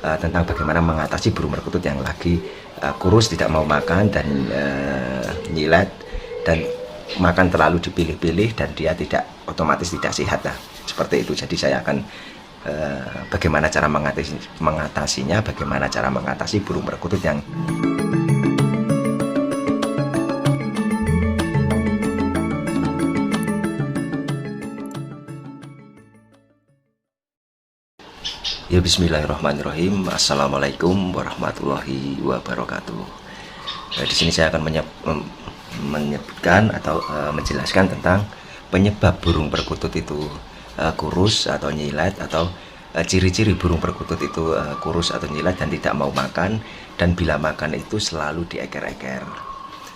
tentang bagaimana mengatasi burung perkutut yang lagi kurus, tidak mau makan dan nyilet dan makan terlalu dipilih-pilih dan dia tidak otomatis tidak sehat lah, seperti itu. Jadi saya akan bagaimana cara mengatasinya, bagaimana cara mengatasi burung perkutut yang ya. Bismillahirrahmanirrahim. Assalamualaikum warahmatullahi wabarakatuh. Di sini saya akan menyebutkan atau menjelaskan tentang penyebab burung perkutut itu kurus atau nyilet, atau ciri-ciri burung perkutut itu kurus atau nyilet dan tidak mau makan, dan bila makan itu selalu dieker-eker.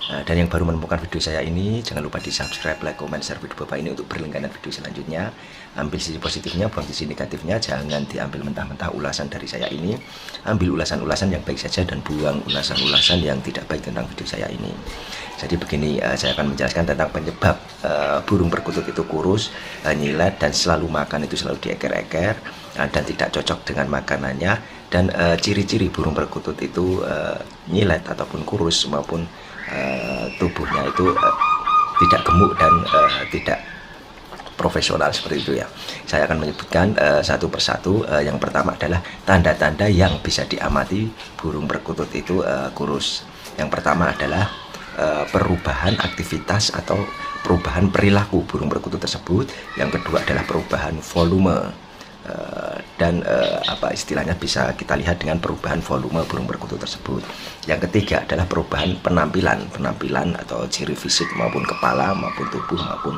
Dan yang baru menemukan video saya ini, jangan lupa di subscribe, like, comment, share video Bapak ini untuk berlangganan video selanjutnya. Ambil sisi positifnya, buang sisi negatifnya. Jangan diambil mentah-mentah ulasan dari saya ini. Ambil ulasan-ulasan yang baik saja dan buang ulasan-ulasan yang tidak baik tentang video saya ini. Jadi begini, saya akan menjelaskan tentang penyebab burung perkutut itu kurus, nyilet, dan selalu makan itu selalu dieker-eker dan tidak cocok dengan makanannya. Dan ciri-ciri burung perkutut itu nyilet ataupun kurus maupun tubuhnya itu tidak gemuk dan tidak profesional, seperti itu ya. Saya akan menyebutkan satu persatu. Yang pertama adalah tanda-tanda yang bisa diamati burung perkutut itu kurus. Yang pertama adalah perubahan aktivitas atau perubahan perilaku burung perkutut tersebut. Yang kedua adalah perubahan volume. Dan apa istilahnya bisa kita lihat dengan perubahan volume burung perkutut tersebut. Yang ketiga adalah perubahan penampilan atau ciri fisik maupun kepala maupun tubuh maupun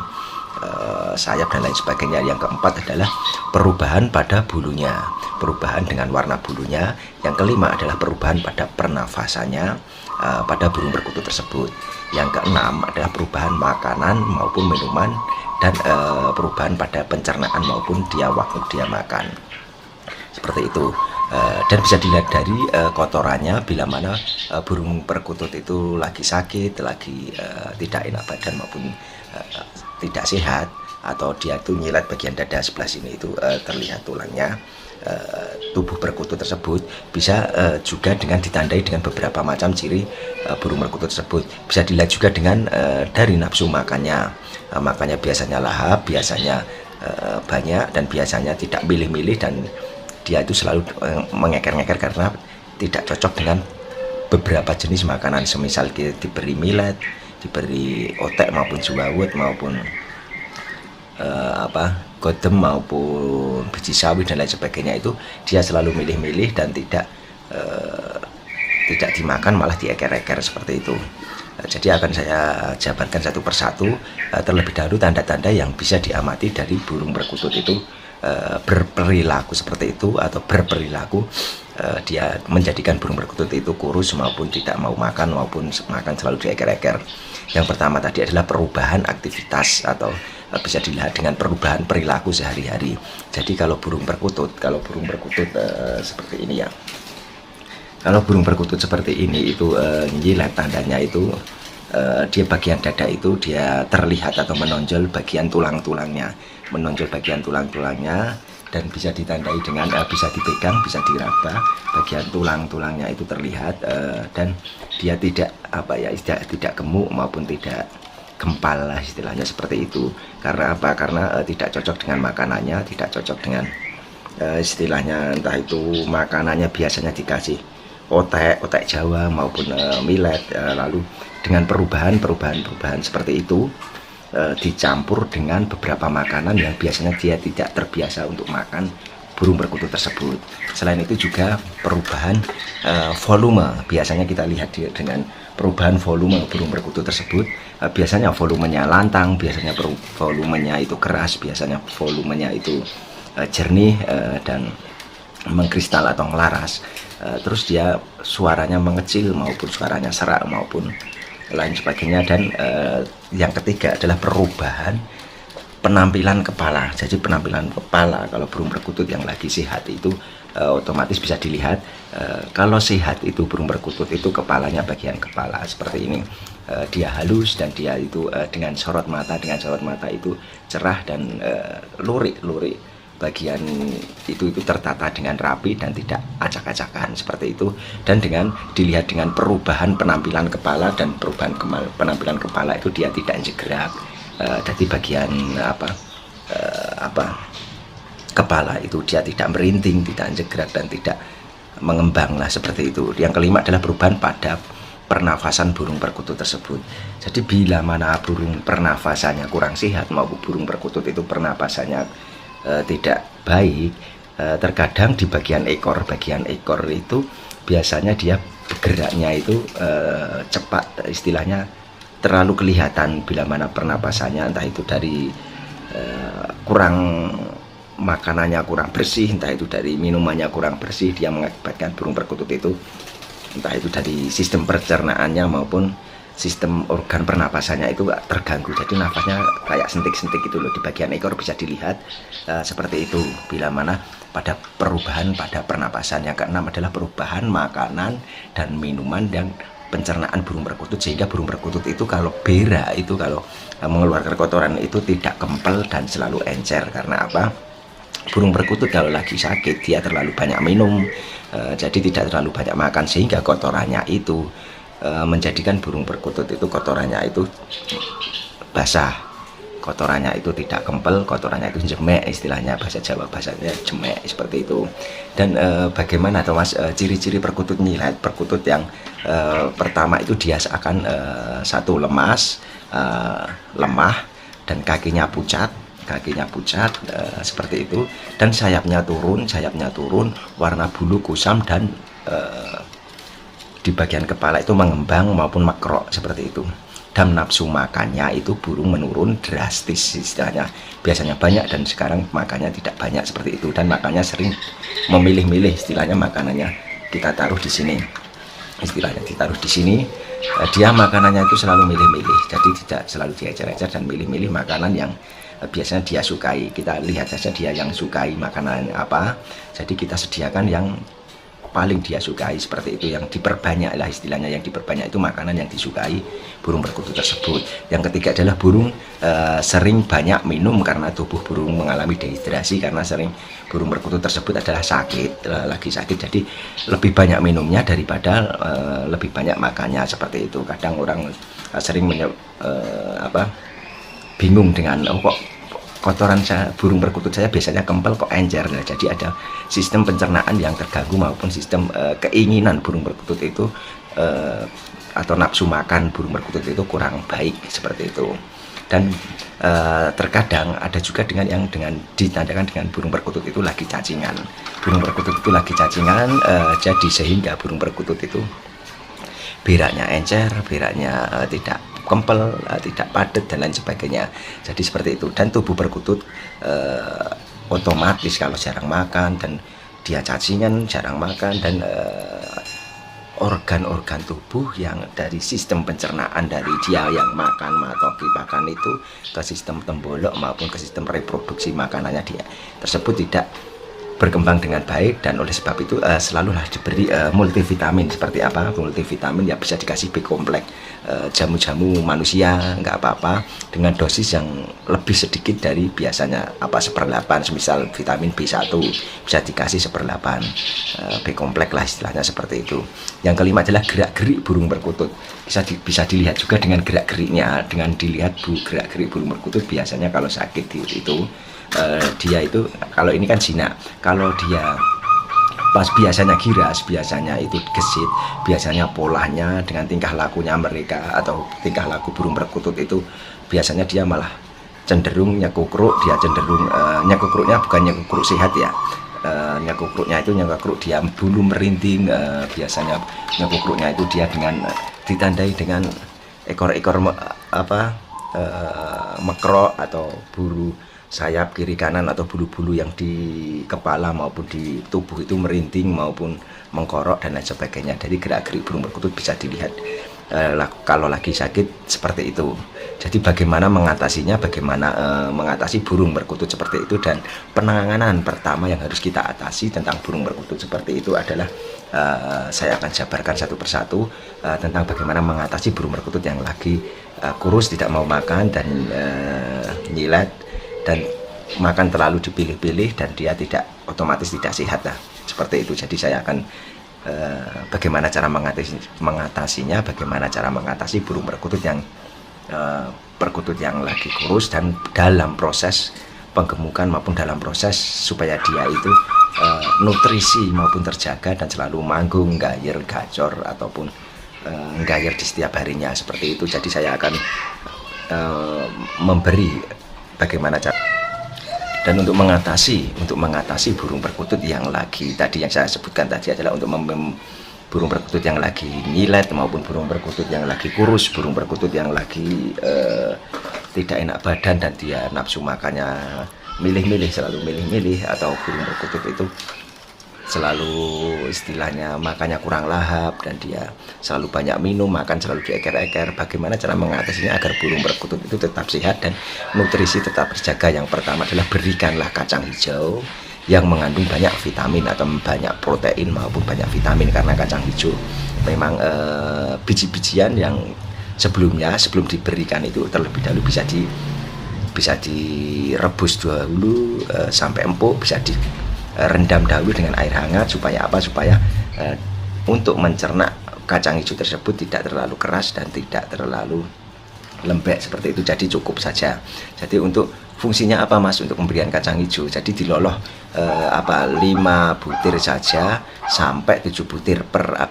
sayap dan lain sebagainya. Yang keempat adalah perubahan pada bulunya, perubahan dengan warna bulunya. Yang kelima adalah perubahan pada pernafasannya pada burung perkutut tersebut. Yang keenam adalah perubahan makanan maupun minuman dan perubahan pada pencernaan maupun waktu dia makan, seperti itu. Dan bisa dilihat dari kotorannya, bila mana burung perkutut itu lagi sakit, lagi tidak enak badan maupun tidak sehat, atau dia itu nyilet bagian dada sebelah sini itu terlihat tulangnya. Tubuh perkutut tersebut bisa juga dengan ditandai dengan beberapa macam ciri burung perkutut tersebut. Bisa dilihat juga dengan dari nafsu makannya. Makannya biasanya lahap, biasanya banyak, dan biasanya tidak milih-milih, dan dia itu selalu mengeker-ngeker karena tidak cocok dengan beberapa jenis makanan, semisal diberi millet, diberi otek maupun jawut maupun godem maupun biji sawi dan lain sebagainya, itu dia selalu milih-milih dan tidak dimakan, malah dieker-eker, seperti itu. Jadi akan saya jabarkan satu persatu. Terlebih dahulu tanda-tanda yang bisa diamati dari burung perkutut itu berperilaku seperti itu, atau berperilaku dia menjadikan burung perkutut itu kurus maupun tidak mau makan maupun makan selalu dieker-eker. Yang pertama tadi adalah perubahan aktivitas, atau bisa dilihat dengan perubahan perilaku sehari-hari. Jadi kalau burung perkutut seperti ini ya. Kalau burung perkutut seperti ini itu nyilet, tandanya itu dia bagian dada itu dia terlihat atau menonjol bagian tulang-tulangnya, dan bisa ditandai dengan bisa dipegang, bisa diraba, bagian tulang-tulangnya itu terlihat, dan dia tidak tidak gemuk maupun tidak gempal lah istilahnya, seperti itu. Karena apa? Karena tidak cocok dengan makanannya, tidak cocok dengan istilahnya, entah itu makanannya biasanya dikasih otek Jawa maupun millet, lalu dengan perubahan seperti itu dicampur dengan beberapa makanan yang biasanya dia tidak terbiasa untuk makan burung perkutut tersebut. Selain itu juga perubahan volume, biasanya kita lihat dengan perubahan volume burung perkutut tersebut. Biasanya volumenya lantang, biasanya volumenya itu keras, biasanya volumenya itu jernih dan mengkristal atau ngelaras. Terus dia suaranya mengecil maupun suaranya serak maupun lain sebagainya. Dan yang ketiga adalah perubahan penampilan kepala. Jadi penampilan kepala kalau burung perkutut yang lagi sehat itu otomatis bisa dilihat. Kalau sehat itu burung perkutut itu kepalanya, bagian kepala seperti ini, dia halus dan dia itu dengan sorot mata itu cerah dan lurik bagian itu tertata dengan rapi dan tidak acak-acakan seperti itu, dan dengan dilihat dengan perubahan penampilan kepala dan perubahan penampilan kepala itu dia tidak jegerak, jadi bagian kepala itu dia tidak merinting, tidak jegerak dan tidak mengembang lah seperti itu. Yang kelima adalah perubahan pada pernafasan burung perkutut tersebut. Jadi bila mana burung pernafasannya kurang sehat maupun burung perkutut itu pernafasannya tidak baik, terkadang di bagian ekor itu biasanya dia bergeraknya itu cepat, istilahnya terlalu kelihatan bila mana pernapasannya entah itu dari kurang makanannya kurang bersih, entah itu dari minumannya kurang bersih, dia mengakibatkan burung perkutut itu entah itu dari sistem pencernaannya maupun sistem organ pernapasannya itu terganggu, jadi nafasnya kayak sentik-sentik itu loh. Di bagian ekor bisa dilihat seperti itu bila mana pada perubahan pada pernapasan. Yang keenam adalah perubahan makanan dan minuman dan pencernaan burung perkutut, sehingga burung perkutut itu kalau berak itu, kalau mengeluarkan kotoran itu tidak kempel dan selalu encer. Karena apa? Burung perkutut kalau lagi sakit dia terlalu banyak minum, jadi tidak terlalu banyak makan, sehingga kotorannya itu menjadikan burung perkutut itu kotorannya itu basah, kotorannya itu tidak kempel, kotorannya itu jemek, istilahnya bahasa Jawa bahasanya jemek seperti itu. Dan bagaimana Thomas ciri-ciri perkutut nyilet? Perkutut yang pertama itu dia seakan satu lemas, lemah, dan kakinya pucat seperti itu, dan sayapnya turun, warna bulu kusam, dan di bagian kepala itu mengembang maupun makrok seperti itu. Dan nafsu makannya itu burung menurun drastis, istilahnya biasanya banyak dan sekarang makannya tidak banyak seperti itu, dan makannya sering memilih-milih, istilahnya makanannya kita taruh di sini, istilahnya ditaruh di sini, dia makanannya itu selalu milih-milih, jadi tidak selalu diecer-ecer dan milih-milih makanan yang biasanya dia sukai. Kita lihat saja dia yang sukai makanan apa, jadi kita sediakan yang paling dia sukai seperti itu, yang diperbanyak lah istilahnya, yang diperbanyak itu makanan yang disukai burung perkutut tersebut. Yang ketiga adalah burung sering banyak minum, karena tubuh burung mengalami dehidrasi karena sering burung perkutut tersebut adalah sakit, lagi sakit, jadi lebih banyak minumnya daripada lebih banyak makannya seperti itu. Kadang orang sering bingung dengan kok kotoran burung perkutut saya biasanya kempel kok encer. Nah, jadi ada sistem pencernaan yang terganggu maupun sistem keinginan burung perkutut itu atau nafsu makan burung perkutut itu kurang baik seperti itu. Dan terkadang ada juga dengan yang ditandakan dengan burung perkutut itu lagi cacingan. Burung perkutut itu lagi cacingan, jadi sehingga burung perkutut itu beraknya encer, beraknya tidak kempel, tidak padat dan lain sebagainya. Jadi seperti itu. Dan tubuh perkutut otomatis kalau jarang makan dan dia cacingan, jarang makan, dan organ-organ tubuh yang dari sistem pencernaan dari dia yang makan atau makan itu ke sistem tembolok maupun ke sistem reproduksi makanannya dia tersebut tidak berkembang dengan baik, dan oleh sebab itu selalulah diberi multivitamin. Seperti apa multivitamin? Ya bisa dikasih B kompleks, jamu-jamu manusia nggak apa-apa, dengan dosis yang lebih sedikit dari biasanya, seperlapan, semisal vitamin B1 bisa dikasih seperlapan B kompleks lah istilahnya seperti itu. Yang kelima adalah gerak-gerik burung perkutut. Bisa dilihat juga dengan gerak-geriknya, dengan dilihat gerak-gerik burung perkutut biasanya kalau sakit itu dia itu, kalau ini kan jinak, kalau dia pas biasanya giras, biasanya itu gesit, biasanya polanya dengan tingkah lakunya mereka atau tingkah laku burung perkutut itu biasanya dia malah cenderung nyekukruk, dia cenderung nyekukruknya bukan nyekukruk sehat ya, nyekukruknya itu nyekukruk dia bulu merinding, biasanya nyekukruknya itu dia dengan ditandai dengan ekor-ekor mekrok atau bulu sayap kiri kanan atau bulu-bulu yang di kepala maupun di tubuh itu merinding maupun mengkorok dan lain sebagainya. Dari gerak-gerik burung perkutut bisa dilihat kalau lagi sakit seperti itu. Jadi bagaimana mengatasinya, bagaimana mengatasi burung perkutut seperti itu, dan penanganan pertama yang harus kita atasi tentang burung perkutut seperti itu adalah saya akan jabarkan satu persatu tentang bagaimana mengatasi burung perkutut yang lagi kurus, tidak mau makan dan nyilet, dan makan terlalu dipilih-pilih dan dia tidak otomatis tidak sehat lah, seperti itu. Jadi saya akan bagaimana cara mengatasinya, bagaimana cara mengatasi burung perkutut yang lagi kurus dan dalam proses penggemukan maupun dalam proses supaya dia itu nutrisi maupun terjaga dan selalu manggung, gayer, gacor ataupun gayer di setiap harinya, seperti itu. Jadi saya akan memberi bagaimana cara. Dan untuk mengatasi burung perkutut yang lagi tadi yang saya sebutkan tadi adalah untuk burung perkutut yang lagi nyilet maupun burung perkutut yang lagi kurus, burung perkutut yang lagi tidak enak badan dan dia nafsu makannya milih-milih, selalu milih-milih, atau burung perkutut itu selalu istilahnya makannya kurang lahap dan dia selalu banyak minum, makan selalu dieker-eker. Bagaimana cara mengatasinya agar burung perkutut itu tetap sehat dan nutrisi tetap terjaga? Yang pertama adalah berikanlah kacang hijau yang mengandung banyak vitamin atau banyak protein maupun banyak vitamin, karena kacang hijau memang biji-bijian yang sebelum diberikan itu terlebih dahulu bisa direbus dahulu sampai empuk, bisa direndam dahulu dengan air hangat supaya untuk mencerna kacang hijau tersebut tidak terlalu keras dan tidak terlalu lembek, seperti itu. Jadi cukup saja. Jadi untuk fungsinya apa Mas untuk pemberian kacang hijau? Jadi diloloh 5 butir saja sampai 7 butir per 1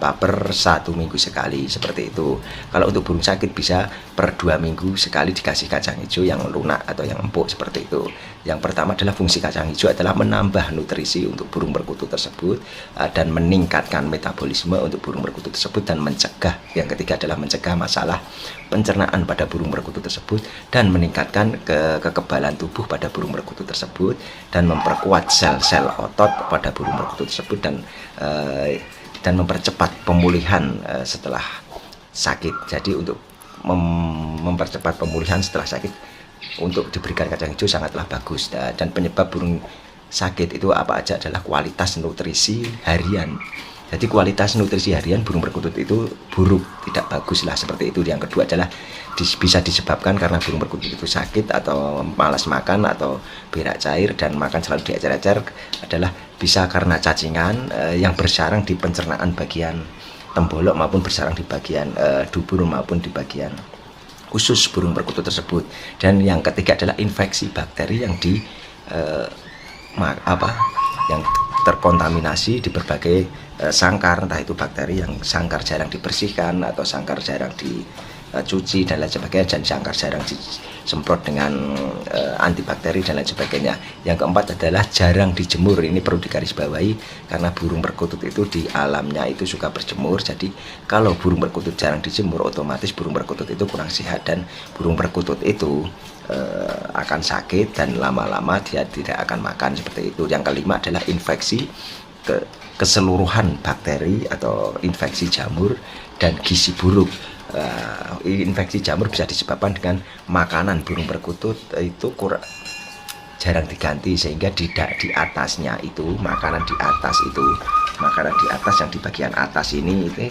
minggu sekali, seperti itu. Kalau untuk burung sakit bisa per 2 minggu sekali dikasih kacang hijau yang lunak atau yang empuk, seperti itu. Yang pertama adalah fungsi kacang hijau adalah menambah nutrisi untuk burung perkutut tersebut dan meningkatkan metabolisme untuk burung perkutut tersebut, dan mencegah, yang ketiga adalah mencegah masalah pencernaan pada burung perkutut tersebut dan meningkatkan kekebalan tubuh pada burung perkutut tersebut dan memperkuat sel-sel otot pada burung perkutut tersebut dan mempercepat pemulihan setelah sakit. Jadi untuk mempercepat pemulihan setelah sakit, untuk diberikan kacang hijau sangatlah bagus. Dan penyebab burung sakit itu apa aja adalah kualitas nutrisi harian. Jadi kualitas nutrisi harian burung perkutut itu buruk, tidak bagus lah, seperti itu. Yang kedua adalah bisa disebabkan karena burung perkutut itu sakit atau malas makan atau berak cair dan makan selalu diecer-ecer, adalah bisa karena cacingan yang bersarang di pencernaan bagian tembolok maupun bersarang di bagian dubur maupun di bagian usus burung perkutut tersebut. Dan yang ketiga adalah infeksi bakteri yang yang terkontaminasi di berbagai sangkar, entah itu bakteri yang sangkar jarang dibersihkan atau sangkar jarang dicuci dan lain sebagainya, dan sangkar jarang disemprot dengan antibakteri dan lain sebagainya. Yang keempat adalah jarang dijemur. Ini perlu digarisbawahi karena burung perkutut itu di alamnya itu suka berjemur. Jadi kalau burung perkutut jarang dijemur, otomatis burung perkutut itu kurang sehat dan burung perkutut itu akan sakit dan lama-lama dia tidak akan makan, seperti itu. Yang kelima adalah infeksi keseluruhan bakteri atau infeksi jamur dan gizi buruk. Infeksi jamur bisa disebabkan dengan makanan burung perkutut itu jarang diganti, sehingga tidak di atasnya itu makanan di atas yang di bagian atas ini itu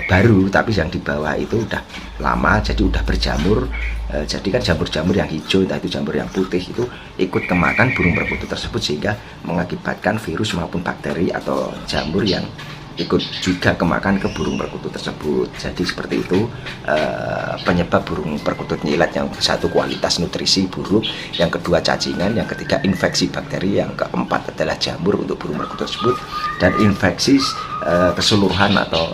baru, tapi yang di bawah itu udah lama, jadi udah berjamur. Jadi kan jamur-jamur yang hijau, entah itu jamur yang putih, itu ikut kemakan burung perkutut tersebut, sehingga mengakibatkan virus maupun bakteri atau jamur yang ikut juga kemakan ke burung perkutut tersebut. Jadi seperti itu penyebab burung perkutut nyilet. Yang satu kualitas nutrisi buruk, yang kedua cacingan, yang ketiga infeksi bakteri, yang keempat adalah jamur untuk burung perkutut tersebut, dan infeksi keseluruhan atau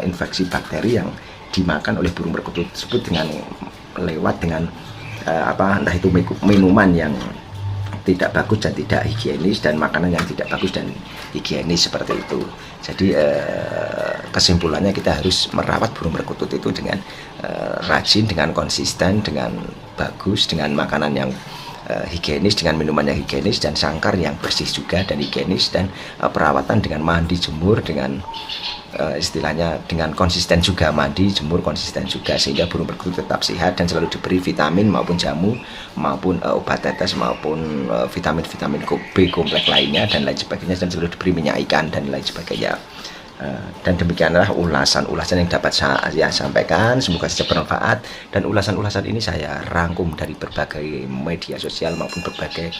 infeksi bakteri yang dimakan oleh burung perkutut tersebut dengan entah itu minuman yang tidak bagus dan tidak higienis, dan makanan yang tidak bagus dan higienis, seperti itu. Jadi kesimpulannya kita harus merawat burung perkutut itu dengan rajin, dengan konsisten, dengan bagus, dengan makanan yang higienis, dengan minuman yang higienis, dan sangkar yang bersih juga dan higienis, dan perawatan dengan mandi jemur, dengan istilahnya dengan konsisten juga, mandi jemur konsisten juga, sehingga burung perkutut tetap sehat dan selalu diberi vitamin maupun jamu maupun obat tetes maupun vitamin-vitamin B kompleks lainnya dan lain sebagainya, dan selalu diberi minyak ikan dan lain sebagainya. Dan demikianlah ulasan-ulasan yang dapat saya sampaikan, semoga saja bermanfaat. Dan ulasan-ulasan ini saya rangkum dari berbagai media sosial maupun berbagai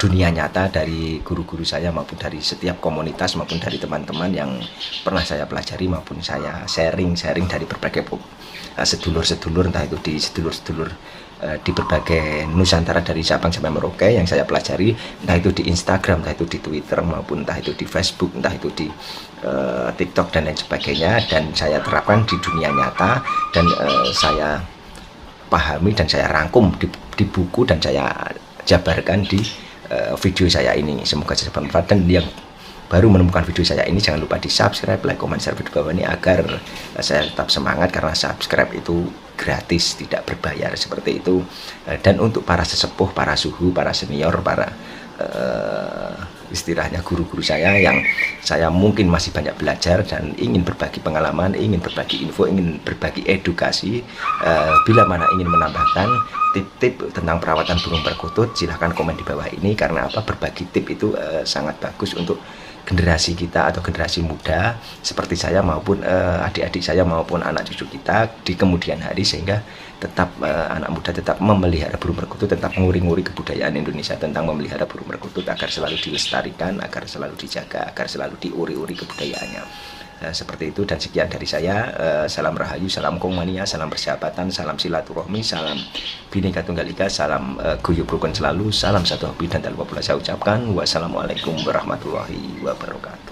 dunia nyata, dari guru-guru saya maupun dari setiap komunitas maupun dari teman-teman yang pernah saya pelajari maupun saya sharing dari berbagai sedulur-sedulur, entah itu di sedulur-sedulur di berbagai Nusantara dari Sabang sampai Merauke yang saya pelajari, entah itu di Instagram, entah itu di Twitter, maupun entah itu di Facebook, entah itu di TikTok dan lain sebagainya, dan saya terapkan di dunia nyata, dan saya pahami dan saya rangkum di buku dan saya jabarkan di video saya ini. Semoga saya bermanfaat, dan yang baru menemukan video saya ini jangan lupa di subscribe, like, comment, share video bawah ini agar saya tetap semangat, karena subscribe itu gratis, tidak berbayar, seperti itu. Dan untuk para sesepuh, para suhu, para senior, para istilahnya guru-guru saya yang saya mungkin masih banyak belajar dan ingin berbagi pengalaman, ingin berbagi info, ingin berbagi edukasi, bila mana ingin menambahkan tip-tip tentang perawatan burung perkutut, silahkan komen di bawah ini. Karena apa? Berbagi tip itu sangat bagus untuk generasi kita atau generasi muda seperti saya maupun adik-adik saya maupun anak cucu kita di kemudian hari, sehingga tetap anak muda tetap memelihara burung perkutut, tetap nguri-nguri kebudayaan Indonesia tentang memelihara burung perkutut agar selalu dilestarikan, agar selalu dijaga, agar selalu diuri-uri kebudayaannya. Seperti itu, dan sekian dari saya. Salam Rahayu, salam Kongmania, salam persahabatan, salam silaturahmi, salam Bhinneka Tunggal Ika, salam guyub rukun selalu, salam satu hobi, dan tak lupa pula saya ucapkan wassalamualaikum warahmatullahi wabarakatuh.